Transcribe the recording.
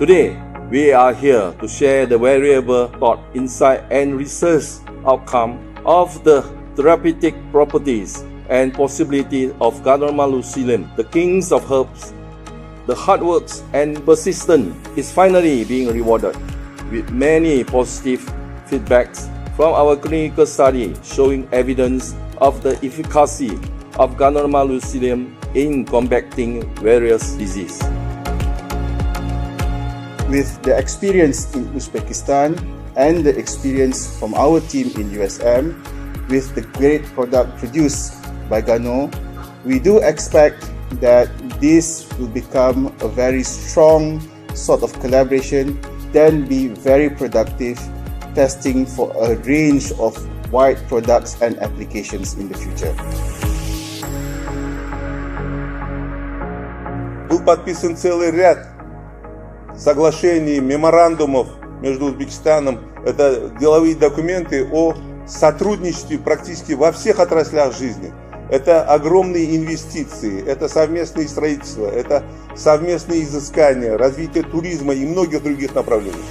Today, we are here to share the valuable thought, insight, and research outcome of the therapeutic properties and possibilities of Ganoderma Lucidum, the kings of herbs. The hard work and persistence is finally being rewarded with many positive feedbacks from our clinical study showing evidence of the efficacy of Ganoderma Lucidum in combating various diseases. With the experience in Uzbekistan and the experience from our team in USM, with the great product produced by Gano, we do expect that this will become a very strong sort of collaboration, then be very productive, testing for a range of wide products and applications in the future. Был подписан целый ряд соглашений, меморандумов между Узбекистаном. Это деловые документы о сотрудничестве практически во всех отраслях жизни. Это огромные инвестиции, это совместное строительство, это совместные изыскания, развитие туризма и многих других направлений.